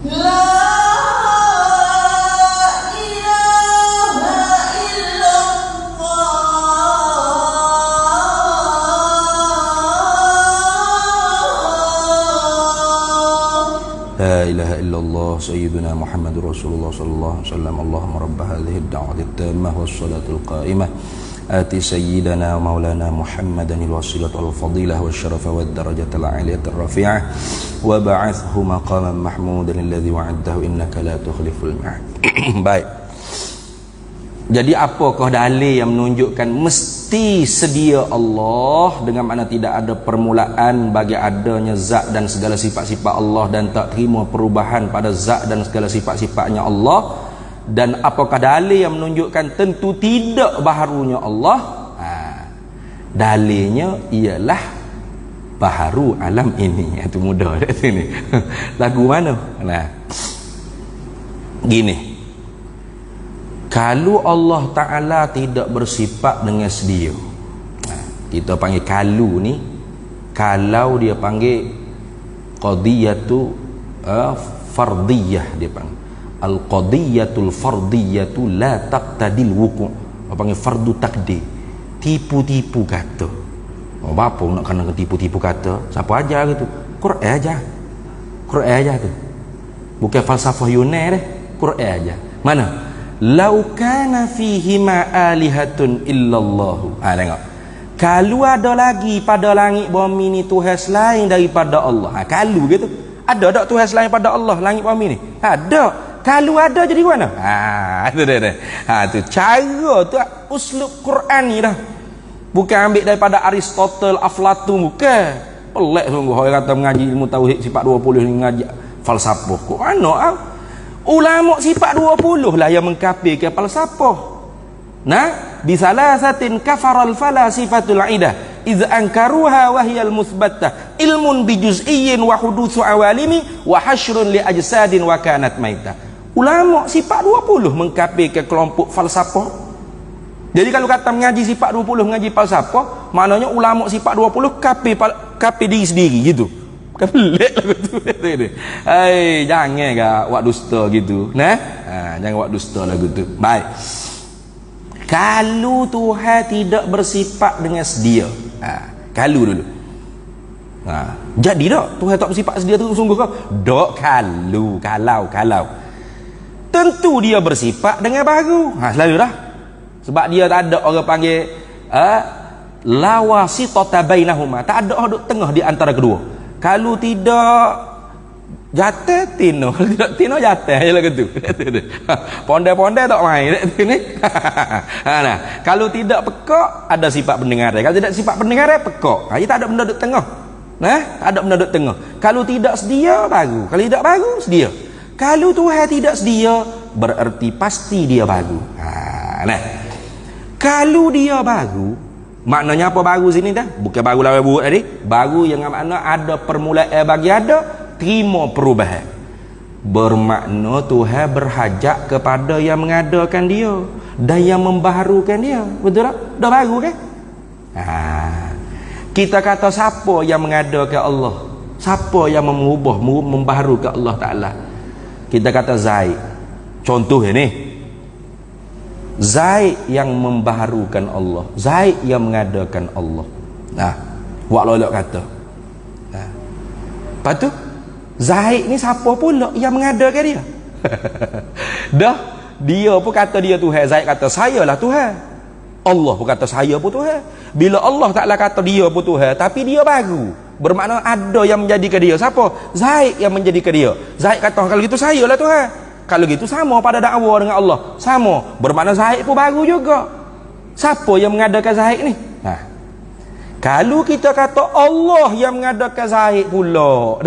La ilaha illallah. La ilaha illallah sayyiduna Muhammadur Rasulullah sallallahu alaihi wasallam. Allahumma rabb hadhihi ad-da'wati at-tammah was-salatul qa'imah. آتي سيدنا ومولانا محمدا الوسيلة والفضيلة والشرف والدرجة العالية الرفيعة وبعثه مقاما محمودا الذي وعده إنك لا تخلف الميعاد. Baik. Jadi apakah dalil yang menunjukkan mesti sedia Allah, dengan makna tidak ada permulaan bagi adanya zat dan segala sifat-sifat Allah dan tak terima perubahan pada zat dan segala sifat-sifatnya Allah? Dan apakah dalil yang menunjukkan tentu tidak baharunya Allah? Dalilnya ialah baharu alam ini. Itu mudah kat sini. Lagu mana? Nah. Gini. Kalau Allah Ta'ala tidak bersifat dengan sedia. Kita panggil kalau ni, kalau dia panggil qadiyatu fardiyah, dia panggil al-qadiyatul fardiyatu la taqtadil wuku'. Apa panggil fardu takdir, tipu-tipu kata. Oh, apa nak kena tipu-tipu kata? Siapa ajar gitu? Quran aja. Quran aja tu. Bukan falsafah Yunani deh. Quran aja. Mana? Lau kana fihi ma alihatun illallah. Tengok. Kalau ada lagi pada langit bumi ni Tuhan selain daripada Allah. Kalau gitu. Ada tak Tuhan selain pada Allah langit bumi ni? Ada. Kalau ada jadi mana? Itu dia. Tu cara tu uslub Quran ni dah. Bukan ambil daripada Aristotle, Aflatun, bukan. Pelik sungguh orang kata mengaji ilmu tauhid sifat 20 ni mengaji falsafah. Kok mana ulama sifat 20 lah yang mengkafirkan falsafah. Nah, di salasatin kafaral falasifatul aidah. Iz ankaruha wa hiyal musbattah ilmun bi juz'iyyin wa hudutsu awalimi wa hasyrun li ajsadin wa kanat maita. Ulama sifat 20 mengkafirkan kelompok falsafah. Jadi kalau kata mengaji sifat 20 mengaji falsafah, maknanya ulama sifat 20 kafir diri sendiri gitu. Pelik lagu tu. Hai, jangan gak buat dusta gitu. Nah, jangan buat dusta lagu tu. Baik. Kalau Tuhan tidak bersifat dengan sedia. Kalau dulu. Jadi tak Tuhan tak bersifat sedia tu sungguh kau? Dok kalau. Tentu dia bersifat dengan baru. Selalu dah. Sebab dia tak ada orang panggil la wasitata bainahuma. Tak ada orang duduk tengah di antara kedua. Kalau tidak jatuh tino, kalau tidak tino jatuh ajalah gitu. Pondai-pondai tak main kat sini. Nah, kalau tidak pekak ada sifat pendengar. Kalau tidak sifat pendengar pekak. Dia tak ada benda duduk tengah. Nah, tak ada benda duduk tengah. Kalau tidak sedia baru. Kalau tidak baru sedia. Kalau Tuhan tidak sedia bererti pasti dia baru. Nah. Kalau dia baru, maknanya apa baru sini dah? Bukan baru lawan buruk tadi. Baru yang makna ada permulaan bagi ada, terima perubahan. Bermakna Tuhan berhajat kepada yang mengadakan dia dan yang membaharukan dia. Betul tak? Dah baru kan? Kita kata siapa yang mengadakan Allah? Siapa yang mengubah, membaharukan Allah Ta'ala? Kita kata Zaid. Contoh ini, Zaid yang membaharukan Allah, Zaid yang mengadakan Allah. Buat lolok kata. Lepas tu Zaid ni siapa pula yang mengadakan dia? Dah, dia pun kata dia Tuhan. Zaid kata saya lah Tuhan. Allah pun kata saya pun Tuhan. Bila Allah Ta'ala kata dia pun Tuhan, tapi dia baru, bermakna ada yang menjadikan dia. Siapa? Zaid yang menjadikan dia. Zaid kata kalau gitu saya lah Tuhan. Kalau gitu sama pada dakwa dengan Allah. Sama, bermakna Zaid pun baru juga. Siapa yang mengadakan Zaid ni? Kalau kita kata Allah yang mengadakan Zaid pula,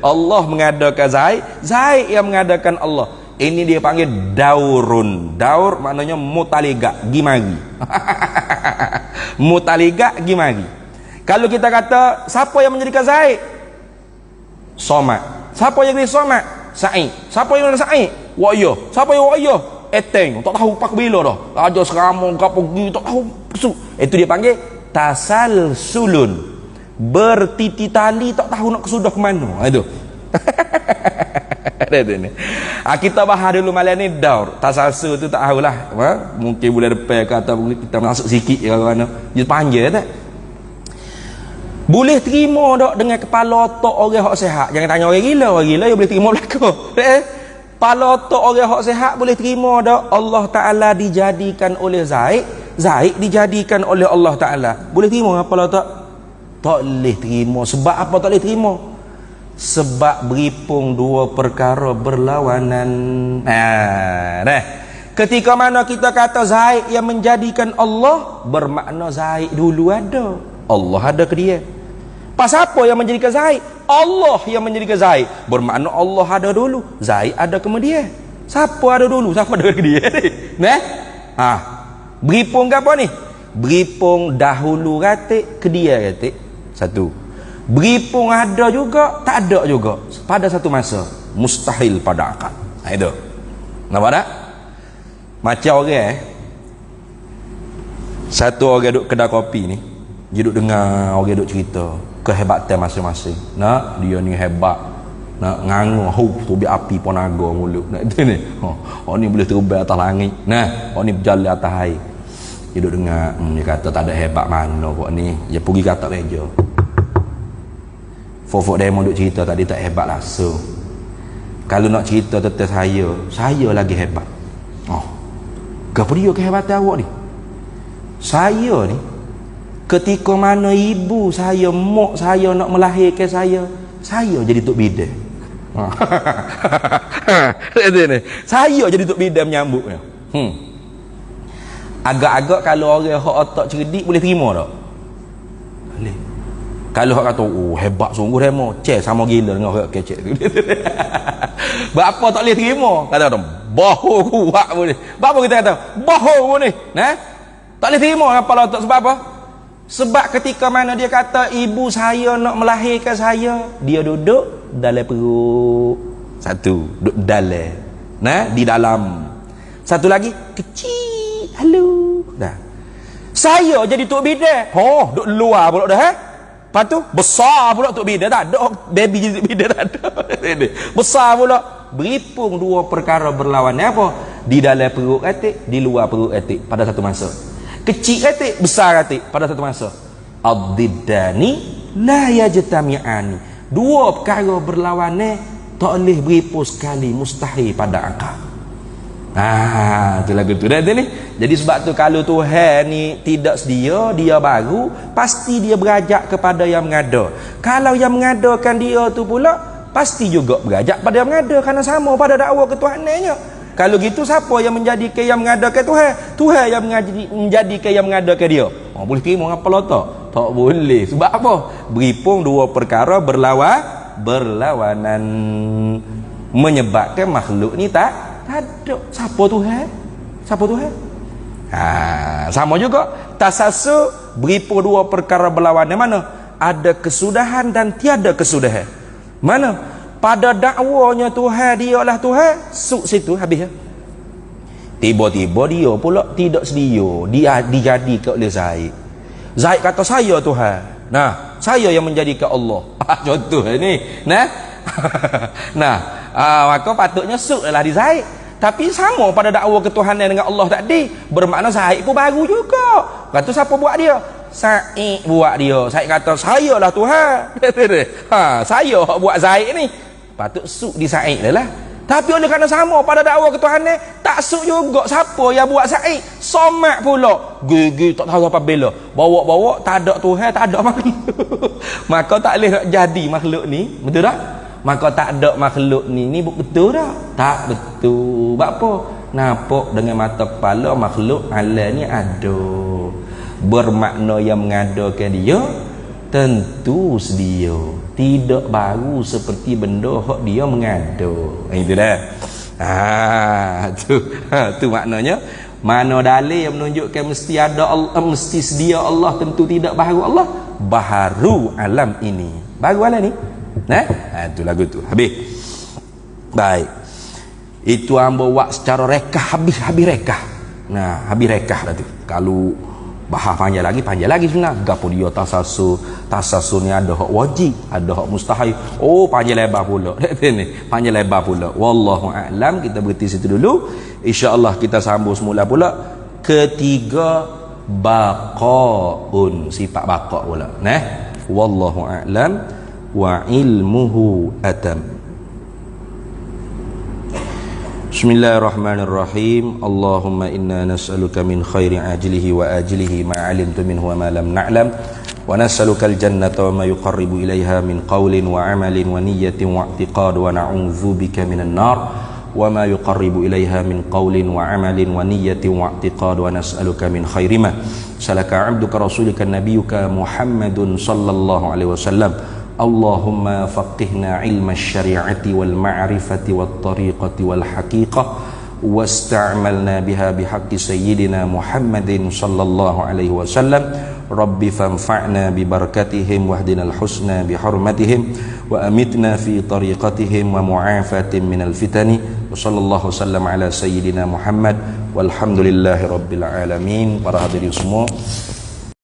Allah mengadakan Zaid, Zaid yang mengadakan Allah. Ini dia panggil daurun. Daur maknanya mutaliga, gimari. Mutaliga, gimari. Kalau kita kata siapa yang menjadikan Zaid? Somad. Siapa yang jadi Somad? Sa'id. Siapa yang jadi Sa'id? Wa'iyah. Siapa yang Wa'iyah? Eteng. Tak tahu pak bila dah. Raja seramong kapal pergi, tak tahu. Itu dia panggil tasalsulun, bertiti tali tak tahu nak kesudah ke mana. Itu. Kita bahas dulu malam ni daur. Tasalsul tu tak tahulah. Mungkin bulan depan ke atau kita masuk sikit ke mana. Dia panjang tak? Boleh terima tak dengan kepala otak orang hak sihat? Jangan tanya orang gila. Orang gila dia boleh terima belaka. Kepala otak orang hak sihat boleh terima tak Allah Ta'ala dijadikan oleh Zaid, Zaid dijadikan oleh Allah Ta'ala? Boleh terima apa tak? Tak boleh terima. Sebab apa tak boleh terima? Sebab beripung dua perkara berlawanan. Ketika mana kita kata Zaid yang menjadikan Allah, bermakna Zaid dulu ada, Allah ada ke dia. Pasal apa yang menjadikan Zaid? Allah yang menjadikan Zaid, bermakna Allah ada dulu, Zaid ada kemudian. Siapa ada dulu, siapa ada ke dia ni? Beripung ke apa ni? Beripung dahulu ratik ke dia ratik. Satu. Beripung ada juga, tak ada juga pada satu masa. Mustahil pada akal. Itu. Nampak tak? Macam orang satu orang duduk kedai kopi ni, dia duduk dengar orang duduk cerita kehebatan masing-masing. Nak dia ni hebat, nak ngangu tubi api ponaga mulut. Nak itu ni. Ni boleh terbang atas langit. Ni berjalan atas air. Dia duduk dengar, dia kata tak ada hebat mana kok ni. Dia pergi ke atas meja. Fofok demo duduk cerita tadi tak hebat lah. So kalau nak cerita tentang saya lagi hebat. Kenapa dia kehebatan awak ni? Saya ni ketika mana ibu saya, mak saya nak melahirkan saya jadi tok bidan. Saya jadi tok bidan menyambutnya. Agak-agak kalau orang hak otak cerdik boleh terima tak? Boleh. Kalau hak kata hebat sungguh demo, sama gila dengan orang kecek tu. Berapa tak boleh terima? Kata orang bahu kuat boleh. Berapa kita kata bahu ni? Tak boleh terima apa otak. Sebab apa? Sebab ketika mana dia kata ibu saya nak melahirkan saya, dia duduk dalam perut. Satu, duduk dalam. Di dalam. Satu lagi kecil. Halo. Dah. Saya jadi tok bidan. Duduk luar pula dah. Lepas tu besar pula tok bidan. Tak ada baby jadi tok bidan, tak ada. Besar pula. Beripung dua perkara berlawan. Apa? Di dalam perut katik, di luar perut katik pada satu masa. Kecil katik, besar katik pada satu masa. Ad-diddani la yajtami'ani. Dua perkara berlawanan tak boleh beripung sekali, mustahil pada akal. Itu lagu tu dah ni. Jadi sebab tu kalau Tuhan ni tidak sedia, dia baru, pasti dia berajak kepada yang mengada. Kalau yang mengadakan dia tu pula, pasti juga berajak pada yang mengada, kerana sama pada dakwa ketuhanannya. Kalau gitu siapa yang menjadikan yang mengadakan Tuhan? Tuhan yang menjadikan yang mengadakan dia. Boleh terima apa tak? Tak boleh. Sebab apa? Beripung dua perkara berlawanan, menyebabkan makhluk ni tak ada. Siapa Tuhan? Siapa Tuhan? Sama juga tasasul, beripung dua perkara berlawanan. Mana? Ada kesudahan dan tiada kesudahan. Mana? pada dakwanya Tuhan dia lah Tuhan, suk situ habis ya. Tiba-tiba dia pula tidak sedia, dia dijadikan oleh Zaid. Zaid kata saya Tuhan. Nah, saya yang menjadikan Allah. Contoh ni. Nah. Maka patutnya suk lah di Zaid. Tapi sama pada dakwa ketuhanan dengan Allah tadi, bermakna Zaid pun baru juga. Kata siapa buat dia? Said buat dia. Said kata saya lah Tuhan. Saya buat Zaid ni. Patut suk di Said lah. Tapi oleh kerana sama pada dakwa ketuhanan, tak suk juga siapa yang buat Said. Somat pula. Gigi tak tahu apa bela. Bawa-bawa tak ada Tuhan, tak ada makhluk. Maka tak boleh jadi makhluk ni. Betul tak? Maka tak ada makhluk ni betul tak? Tak betul. Sebab apa? Nampak dengan mata kepala makhluk alam ni ada. Bermakna yang mengadakan dia tentu sedia, tidak baru seperti benda hak dia mengada. Itu dah. Tu maknanya mana dalil yang menunjukkan mesti ada Allah, mesti sedia Allah, tentu tidak baru Allah, baharu alam ini, baru alam ni. Tu lagu tu habis. Baik, itu hamba buat secara rekah, habis rekah. Habis rekah dah tu. Kalau bahas panjang lagi sebenarnya. Gapo dia tasasul ni ada hak wajib, ada hak mustahil. Oh, panjang lebar pula. Ni panjang lebar pula. Wallahu a'lam. Kita berhenti situ dulu. Insya-Allah kita sambung semula pula ketiga baqaun, sifat baqa pula. Wallahu a'lam wa ilmuhu atam. Bismillahirrahmanirrahim. Allahumma inna nas'aluka min khairi ajlihi wa ajlihi ma 'alimtu minhu wa ma lam na'lam, wa nas'aluka al-jannata wa ma yuqarribu ilaiha min qawlin wa 'amalin wa niyyatin wa i'tiqad, wa na'udzubika minan nar wa ma yuqarribu ilaiha min qawlin wa 'amalin wa niyyatin wa i'tiqad, wa nas'aluka min khairi ma salaka 'abduka rasulika nabiyyuka Muhammadun sallallahu alaihi wasallam. Allahumma faqihna ilma syari'ati wal ma'rifati wat tariqati wal haqiqah wasta'malna biha bihaqqi sayyidina Muhammadin sallallahu alaihi wasallam. Rabbi fanfa'na bi barakatihim wahdinal husna bi hurmatihim wa amitna fi tariqatihim wa mu'afatin minal fitani. Wa sallallahu sallam ala sayyidina Muhammad walhamdulillahi rabbil alamin. Para hadirin semua,